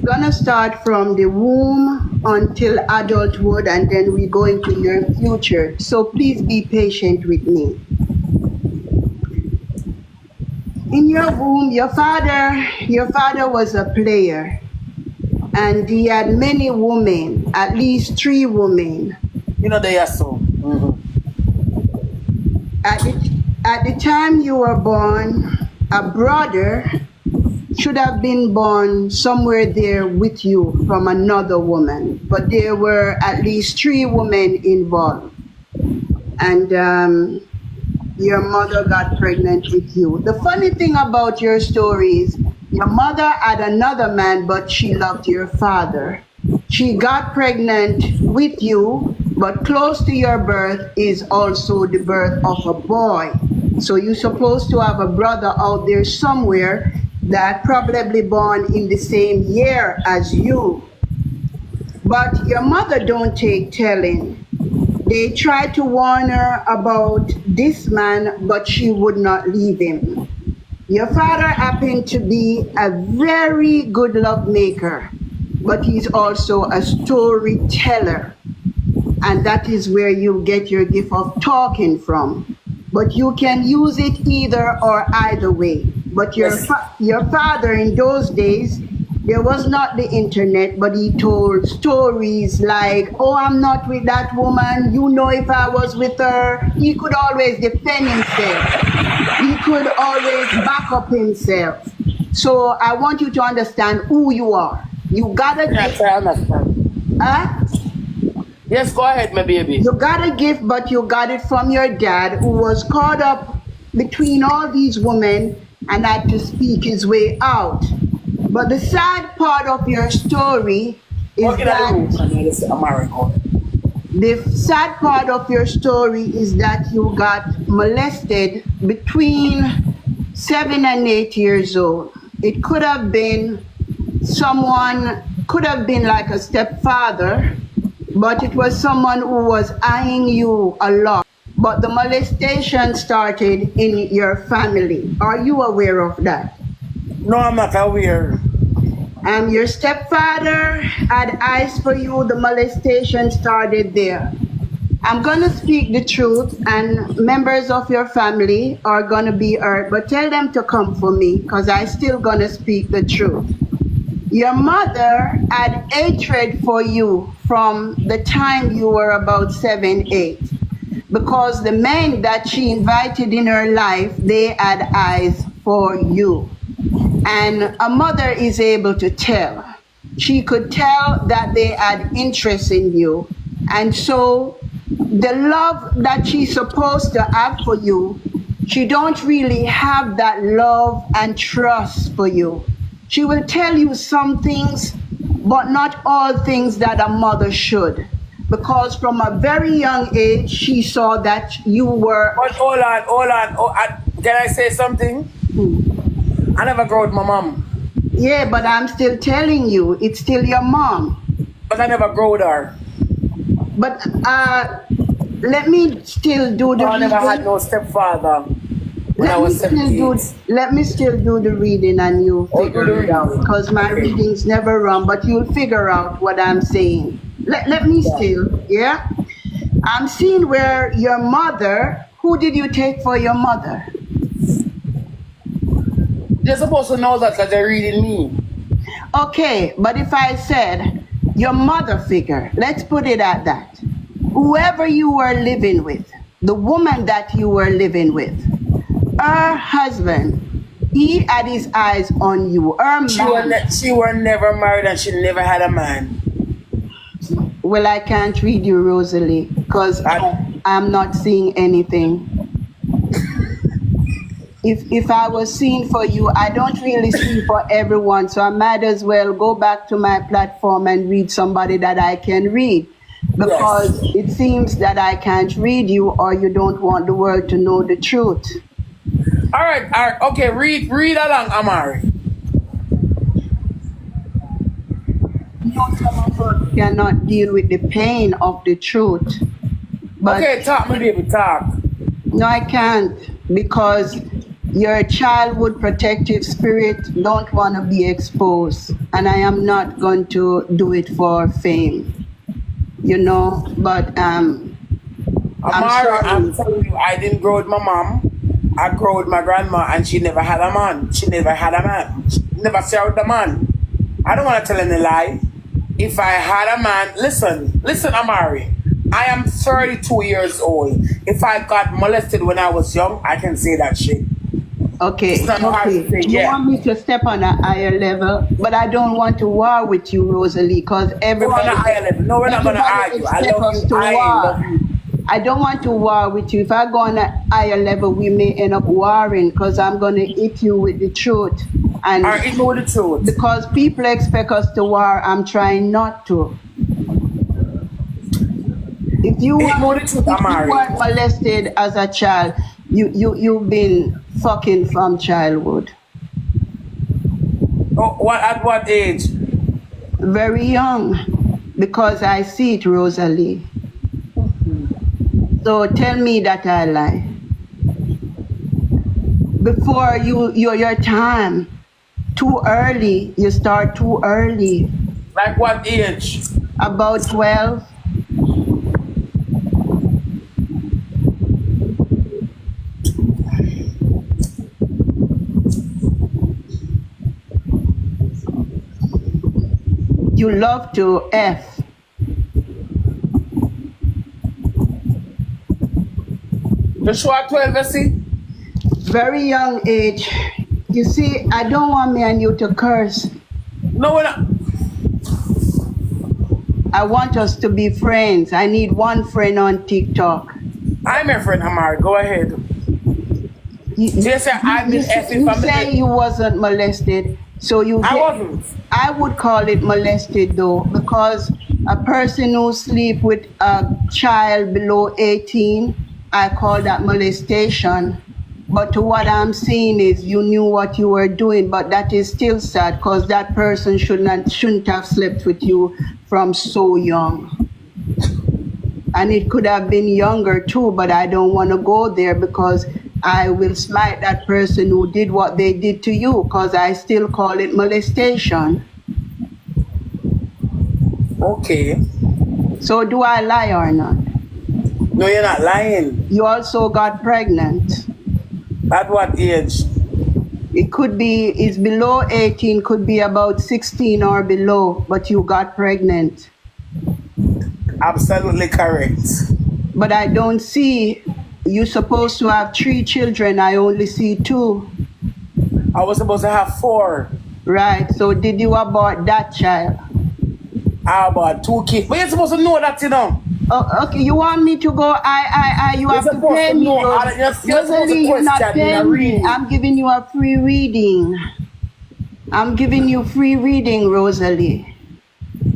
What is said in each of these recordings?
gonna start from the womb until adulthood, and then we go into your future. So please be patient with me. In your womb, your father was a player, and he had many women, at least 3 women. You know they are so. At the time you were born, a brother should have been born somewhere there with you from another woman, but there were at least 3 women involved, and your mother got pregnant with you. The funny thing about your story is your mother had another man, but she loved your father. She got pregnant with you, but close to your birth is also the birth of a boy. So you're supposed to have a brother out there somewhere that probably born in the same year as you. But your mother don't take telling. They tried to warn her about this man, but she would not leave him. Your father happened to be a very good love maker, but he's also a storyteller. And that is where you get your gift of talking from. But you can use it either or either way. But your father in those days, there was not the internet, but he told stories like, oh, I'm not with that woman. You know, if I was with her, he could always defend himself. He could always back up himself. So I want you to understand who you are. You gotta Yes, I understand. Huh? Yes, go ahead, my baby. You got a gift, but you got it from your dad, who was caught up between all these women and had to speak his way out. But the sad part of your story is the sad part of your story is that you got molested between 7 and 8 years old. It could have been could have been like a stepfather, but it was someone who was eyeing you a lot. But the molestation started in your family. Are you aware of that? No, I'm not aware. Your stepfather had eyes for you. The molestation started there. I'm going to speak the truth, and members of your family are going to be hurt, but tell them to come for me, because I still going to speak the truth. Your mother had hatred for you from the time you were about 7, 8, because the men that she invited in her life, they had eyes for you. And a mother is able to tell. She could tell that they had interest in you. And so the love that she's supposed to have for you, she don't really have that love and trust for you. She will tell you some things, but not all things that a mother should. Because from a very young age, she saw that you were... But hold on. Can I say something? I never grew with my mom. Yeah, but I'm still telling you, it's still your mom. But I never grew with her. But let me still do the I never reading. had no stepfather when I was 17. Let me still do the reading, and you figure it out. Because my readings never run, but you'll figure out what I'm saying. Let me still, yeah? I'm seeing where your mother, who did you take for your mother? They're supposed to know that because they're reading me. Okay, but if I said your mother figure, let's put it at that. Whoever you were living with, the woman that you were living with, her husband, he had his eyes on you. She were never married and she never had a man. Well, I can't read you, Rosealee, because I'm not seeing anything. If I was seeing for you, I don't really see for everyone, so I might as well go back to my platform and read somebody that I can read. Because it seems that I can't read you, or you don't want the world to know the truth. All right, okay, read along, Amari. Some of us cannot deal with the pain of the truth. But okay, talk, my baby, talk. no, I can't, because your childhood protective spirit don't want to be exposed, and I am not going to do it for fame, but I'm Amari, I'm sorry. telling you, I didn't grow with my mom. I grew with my grandma, and she never had a man. She never had a man. She never shared a man. I don't want to tell any lie. If I had a man, listen, Amari. I am 32 years old. If I got molested when I was young, I can say that shit. It's Okay, not hard to okay. say, You yeah. want me to step on a higher level, but I don't want to war with you, Rosalie, because Go on a higher level. No, we're not going to everybody argue. I expects love us you. to I love war. you. I don't want to war with you. If I go on a higher level, we may end up warring because I'm going to hit you with the truth. And All right, you know the truth. because people expect us to war, I'm trying not to. If you You know the truth, Amari. weren't molested as a child, you've been fucking from childhood. Oh, at what age? Very young, because I see it, Rosalie. So tell me that I lie. Before your time, too early. You start too early. Like what age? About 12. You love to F. You sure at 12, you see? Very young age. You see, I don't want me and you to curse. No, we're not. I want us to be friends. I need one friend on TikTok. I'm your friend, Amari. Go ahead. Yes, sir. I've been effing You from the say you wasn't molested, so I wasn't. I would call it molested though, because a person who sleep with a child below 18, I call that molestation. But to what I'm seeing is you knew what you were doing, but that is still sad because that person shouldn't have slept with you from so young. And it could have been younger too, but I don't want to go there because I will smite that person who did what they did to you, because I still call it molestation. Okay. So do I lie or not? No, you're not lying. You also got pregnant. At what age? It could be, it's below 18, could be about 16 or below, but you got pregnant. Absolutely correct. But I don't see, you're supposed to have 3 children, I only see 2. I was supposed to have 4. Right, so did you abort that child? How about 2 kids? But you're supposed to know that, you know. Oh, okay, you want me to go, you You're have to supposed pay to me. know. You're supposed Rosalie, to you're not question paying and me. read. I'm giving you a free reading. I'm giving you free reading, Rosalie.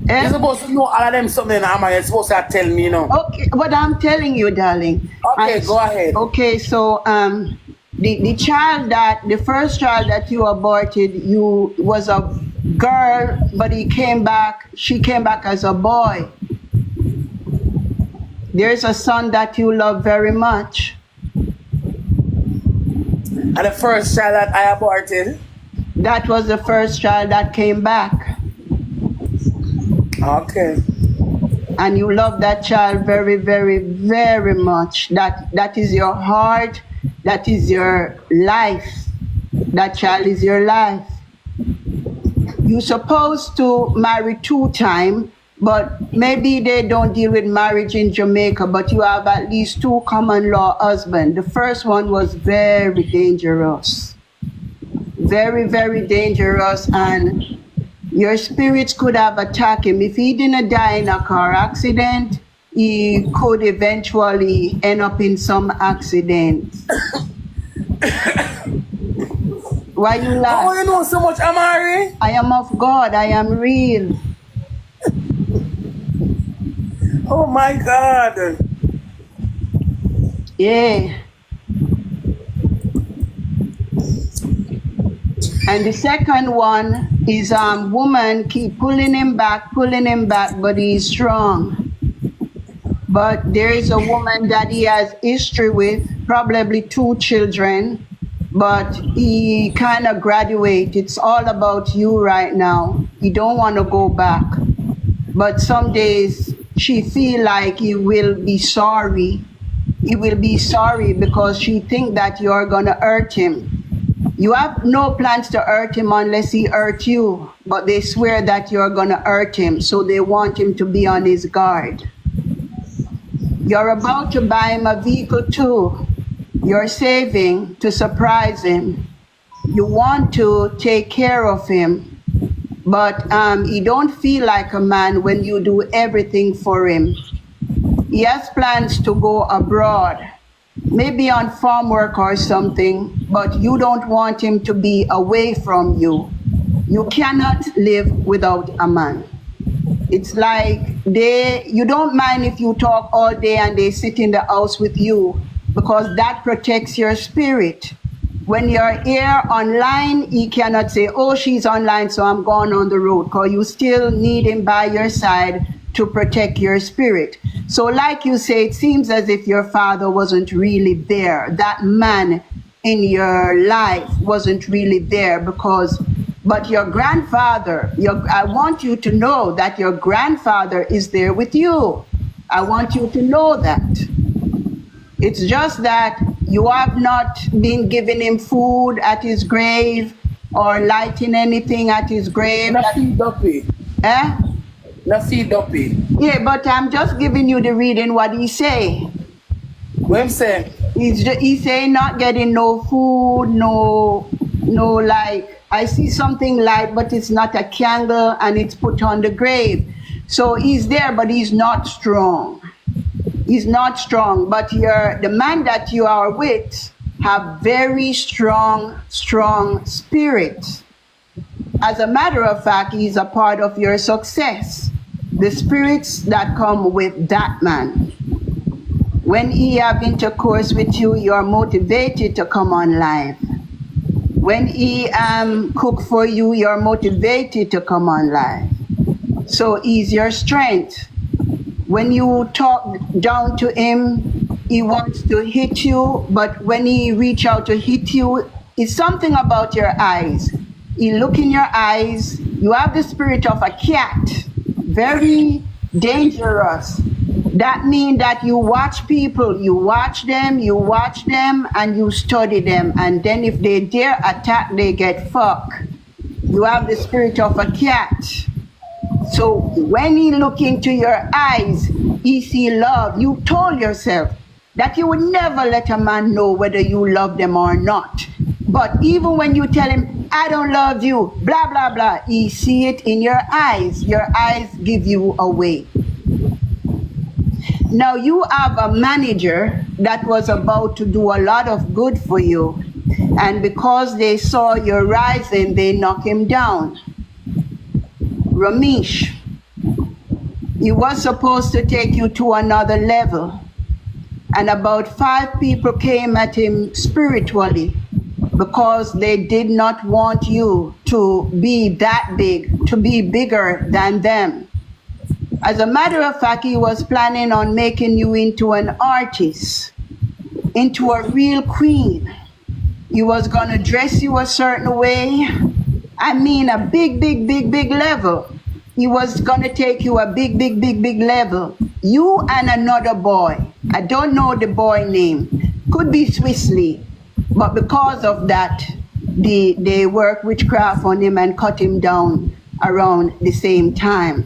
You're supposed to know all of them something, Amari. You're supposed to tell me, you know. Okay, but I'm telling you, darling. Okay, go ahead. Okay, so the first child that you aborted, you was a girl, but she came back as a boy. There's a son that you love very much. And the first child that I aborted? That was the first child that came back. Okay. And you love that child very, very, very much. That is your heart. That is your life. That child is your life. You're supposed to marry 2 times, but maybe they don't deal with marriage in Jamaica, but you have at least 2 common law husbands. The first one was very dangerous. Very, very dangerous, and your spirits could have attacked him. If he didn't die in a car accident, he could eventually end up in some accident. Why you laugh? Oh, you know so much, Amari? I am of God. I am real. Oh my God. Yeah. And the second one is woman keep pulling him back, but he's strong. But there is a woman that he has history with, probably 2 children, but he kind of graduate. It's all about you right now. He don't want to go back. But some days she feel like he will be sorry. He will be sorry because she think that you're gonna hurt him. You have no plans to hurt him unless he hurt you, but they swear that you're gonna hurt him, so they want him to be on his guard. You're about to buy him a vehicle too. You're saving to surprise him. You want to take care of him, but he don't feel like a man when you do everything for him. He has plans to go abroad, maybe on farm work or something, but you don't want him to be away from you. You cannot live without a man. It's like you don't mind if you talk all day and they sit in the house with you because that protects your spirit. When you're here online, he cannot say, oh, she's online, so I'm going on the road, because you still need him by your side to protect your spirit. So like you say, it seems as if your father wasn't really there. That man in your life wasn't really there but your grandfather, I want you to know that your grandfather is there with you. I want you to know that. It's just that you have not been giving him food at his grave or lighting anything at his grave. Nothing duppy. Eh? Nothing duppy. Yeah, but I'm just giving you the reading what he say. What I'm saying? He's saying not getting no food, no like, I see something light, but it's not a candle and it's put on the grave. So he's there, but he's not strong. He's not strong, but the man that you are with have very strong spirit. As a matter of fact, he's a part of your success. The spirits that come with that man. When he have intercourse with you, you're motivated to come on live. When he cook for you, you're motivated to come on live. So he's your strength. When you talk down to him, he wants to hit you, but when he reach out to hit you, it's something about your eyes. He look in your eyes. You have the spirit of a cat, very dangerous. That means that you watch people, you watch them, and you study them. And then if they dare attack, they get fucked. You have the spirit of a cat. So when he look into your eyes, he see love. You told yourself that you would never let a man know whether you love them or not. But even when you tell him, I don't love you, blah, blah, blah, he see it in your eyes. Your eyes give you away. Now you have a manager that was about to do a lot of good for you. And because they saw your rising, they knock him down. Ramesh, he was supposed to take you to another level. And about 5 people came at him spiritually because they did not want you to be that big, to be bigger than them. As a matter of fact, he was planning on making you into an artist, into a real queen. He was going to dress you a certain way. I mean, a big level. He was going to take you a big level. You and another boy. I don't know the boy name. Could be Rosealee. But because of that, they worked witchcraft on him and cut him down around the same time.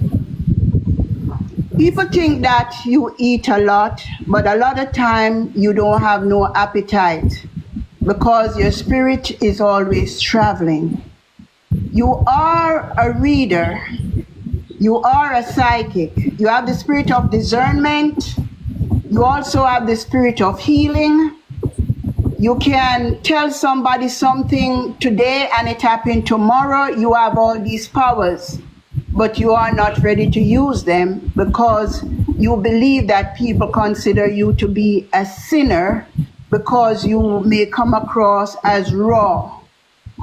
People think that you eat a lot, but a lot of time you don't have no appetite because your spirit is always traveling. You are a reader. You are a psychic. You have the spirit of discernment. You also have the spirit of healing. You can tell somebody something today and it happened tomorrow. You have all these powers, but you are not ready to use them because you believe that people consider you to be a sinner because you may come across as raw.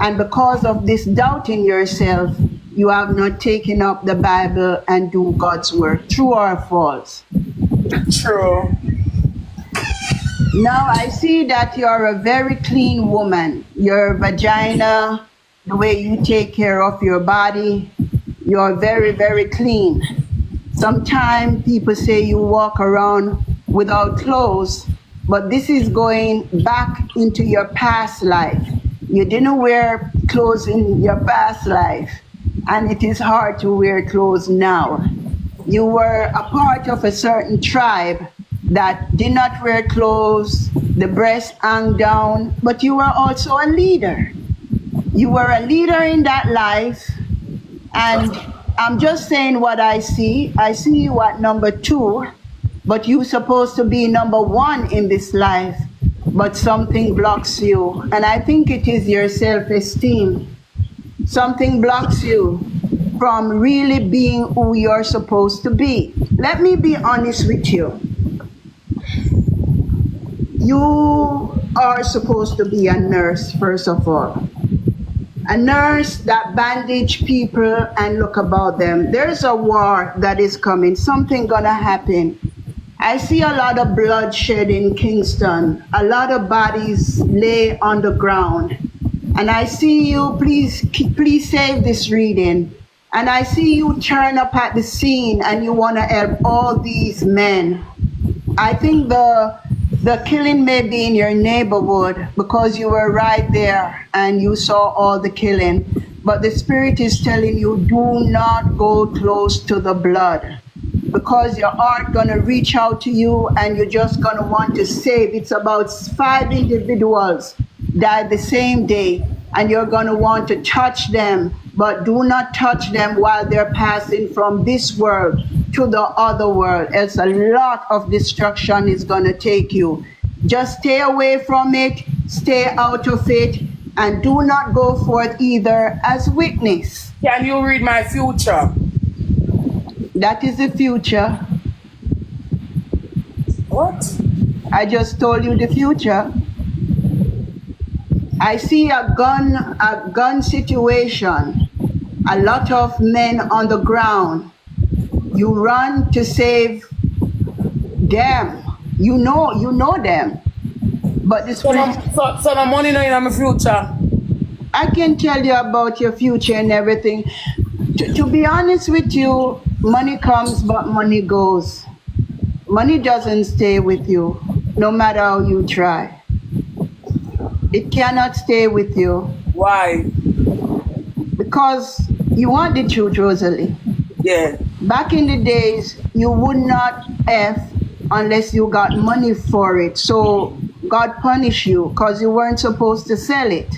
And because of this doubt in yourself, you have not taken up the Bible and do God's work. True or false? True. Now I see that you're a very clean woman. Your vagina, the way you take care of your body, you're very, very clean. Sometimes people say you walk around without clothes, but this is going back into your past life. You didn't wear clothes in your past life, and it is hard to wear clothes now. You were a part of a certain tribe that did not wear clothes, the breast hung down, but you were also a leader. You were a leader in that life, and I'm just saying what I see. I see you at number two, but you're supposed to be number one in this life, but something blocks you. And I think it is your self esteem. Something blocks you from really being who you're supposed to be. Let me be honest with you. You are supposed to be a nurse, first of all. A nurse that bandage people and look about them. There's a war that is coming. Something gonna happen. I see a lot of bloodshed in Kingston. A lot of bodies lay on the ground. And I see you, please save this reading. And I see you turn up at the scene and you wanna help all these men. I think the killing may be in your neighborhood because you were right there and you saw all the killing. But the spirit is telling you, do not go close to the blood because your heart gonna reach out to you and you're just gonna want to save. It's about 5 individuals died the same day and you're gonna want to touch them, but do not touch them while they're passing from this world to the other world, else a lot of destruction is going to take you. Just stay away from it, stay out of it, and do not go forth either as witness. Can you read my future? That is the future. What? I just told you the future. I see a gun situation. A lot of men on the ground. You run to save them. You know them. But the spirit, so the money no in my future. I can tell you about your future and everything. To be honest with you, money comes but money goes. Money doesn't stay with you, no matter how you try. It cannot stay with you. Why? Because you want the truth, Rosealee. Yeah. Back in the days, you would not F unless you got money for it. So God punished you because you weren't supposed to sell it.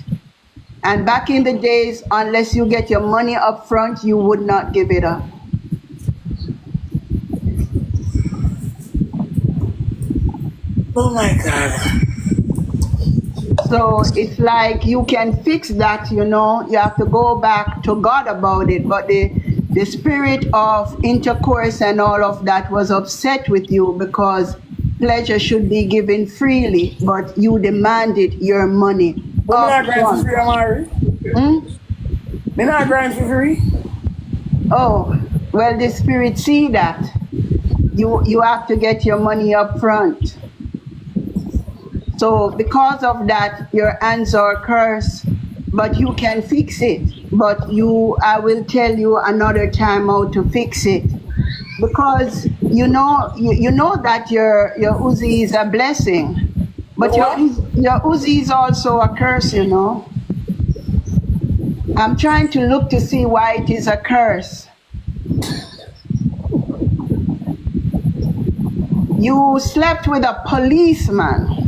And back in the days, unless you get your money up front, you would not give it up. Oh my God. So it's like you can fix that, you know. You have to go back to God about it. But the spirit of intercourse and all of that was upset with you because pleasure should be given freely, but you demanded your money. But me not grind for free, Amari. Me not grind for free. Oh, well, the spirit see that. You have to get your money up front. So because of that, your hands are cursed, but you can fix it. But I will tell you another time how to fix it. Because you know that your Uzi is a blessing, but your Uzi is also a curse, you know. I'm trying to look to see why it is a curse. You slept with a policeman.